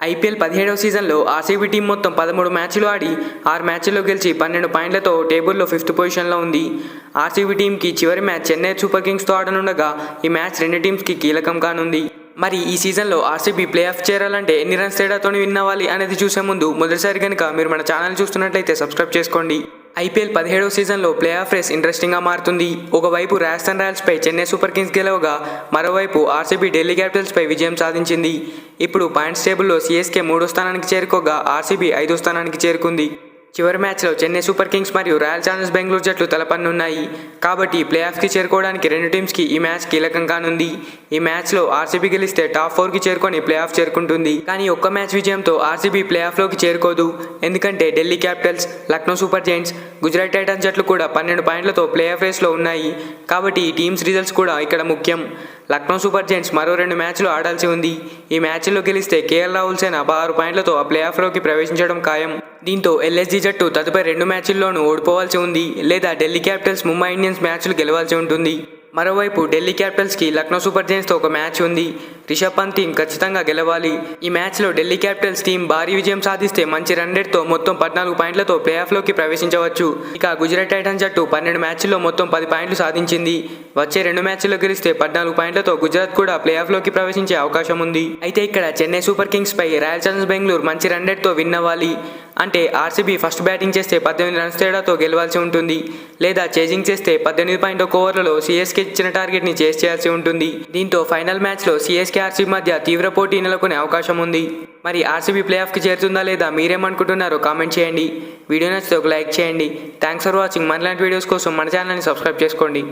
IPL 17వ సీజన్లో RCB team మొత్తం 13 మ్యాచ్లు ఆడి 6 మ్యాచ్ల్లో గెలిచి 12 పాయింట్లతో టేబుల్లో 5th పొజిషన్లో ఉంది. ఆర్సీబీ టీంకి చివరి మ్యాచ్ చెన్నై సూపర్ కింగ్స్తో ఆడనుండగా ఈ మ్యాచ్ రెండు టీమ్స్కి కీలకం కానుంది. మరి ఈ సీజన్లో ఆర్సీబీ ప్లే ఆఫ్ చేరాలంటే ఎన్ని రన్స్ తేడాతో విన్ అవ్వాలి అనేది చూసే ముందు మొదటిసారి కనుక మీరు మన ఛానల్ చూస్తున్నట్లయితే సబ్స్క్రైబ్ చేసుకోండి. ఐపీఎల్ 17వ సీజన్లో ప్లే ఆఫ్ రేస్ ఇంట్రెస్టింగ్గా మారుతుంది. ఒకవైపు రాజస్థాన్ రాయల్స్పై చెన్నై సూపర్ కింగ్స్ గెలవగా మరోవైపు ఆర్సీబీ ఢిల్లీ క్యాపిటల్స్పై విజయం సాధించింది. ఇప్పుడు పాయింట్స్ టేబుల్లో సీఎస్కే 3వ స్థానానికి చేరుకోగా ఆర్సీబీ 5వ స్థానానికి చేరుకుంది. చివరి మ్యాచ్లో చెన్నై సూపర్ కింగ్స్ మరియు రాయల్ ఛాలెంజర్స్ బెంగళూరు జట్లు తలపన్నున్నాయి. కాబట్టి ప్లే ఆఫ్కి చేరుకోవడానికి రెండు టీమ్స్కి ఈ మ్యాచ్ కీలకం కానుంది. ఈ మ్యాచ్లో ఆర్సీబీ గెలిస్తే టాప్ 4కి చేరుకొని ప్లే ఆఫ్ చేరుకుంటుంది. కానీ ఒక్క మ్యాచ్ విజయంతో ఆర్సీబీ ప్లే ఆఫ్లోకి చేరుకోదు. ఎందుకంటే Delhi Capitals, Lucknow super Giants, Gujarat Titans జట్లు కూడా 12 పాయింట్లతో ప్లే ఆఫ్ రేస్లో ఉన్నాయి. కాబట్టి ఈ టీమ్స్ రిజల్ట్స్ కూడా ఇక్కడ ముఖ్యం. లక్నో సూపర్ జైంట్స్ మరో 2 మ్యాచ్లు ఆడాల్సి ఉంది. ఈ మ్యాచ్లో గెలిస్తే కేఎల్ రాహుల్ సేన 16 పాయింట్లతో ఆ ప్లే ఆఫ్లోకి ప్రవేశించడం ఖాయం. దీంతో ఎల్ఎస్జీ జట్టు తదుపరి 2 మ్యాచ్ల్లోనూ ఓడిపోవాల్సి ఉంది, లేదా ఢిల్లీ క్యాపిటల్స్, ముంబై ఇండియన్స్ మ్యాచ్లు గెలవాల్సి ఉంటుంది. మరోవైపు ఢిల్లీ క్యాపిటల్స్కి లక్నో సూపర్ జైంట్స్తో ఒక మ్యాచ్ ఉంది. రిషబ్ పంత్ టీం ఖచ్చితంగా గెలవాలి. ఈ మ్యాచ్లో ఢిల్లీ క్యాపిటల్స్ టీం భారీ విజయం సాధిస్తే మంచి రన్ రేట్తో మొత్తం 14 పాయింట్లతో ప్లే ఆఫ్లోకి ప్రవేశించవచ్చు. ఇక గుజరాత్ టైటన్స్ జట్టు 12 మ్యాచ్ల్లో మొత్తం 10 పాయింట్లు సాధించింది. వచ్చే 2 మ్యాచ్ల్లో గెలిస్తే 14 పాయింట్లతో గుజరాత్ కూడా ప్లే ఆఫ్లోకి ప్రవేశించే అవకాశం ఉంది. అయితే ఇక్కడ చెన్నై సూపర్ కింగ్స్ పై రాయల్ ఛాలెంజర్స్ బెంగళూరు మంచి రన్ రేట్తో విన్ అవ్వాలి. అంటే ఆర్సీబీ ఫస్ట్ బ్యాటింగ్ చేస్తే 18 రన్స్ తేడాతో గెలవాల్సి ఉంటుంది, లేదా చేజింగ్ చేస్తే 18.1 ఓవర్లలో సీఎస్కే ఇచ్చిన టార్గెట్ని చేస్ చేయాల్సి ఉంటుంది. దీంతో ఫైనల్ మ్యాచ్లో సీఎస్కే ఆర్సీబీ మధ్య తీవ్ర పోటీ నెలకొనే అవకాశం ఉంది. మరి ఆర్సీబీ ప్లే ఆఫ్కి చేరుతుందా లేదా మీరేమనుకుంటున్నారో కామెంట్ చేయండి. వీడియో నచ్చితే ఒక లైక్ చేయండి. Thanks for watching. మనలాంటి వీడియోస్ కోసం మన ఛానల్ని సబ్స్క్రైబ్ చేసుకోండి.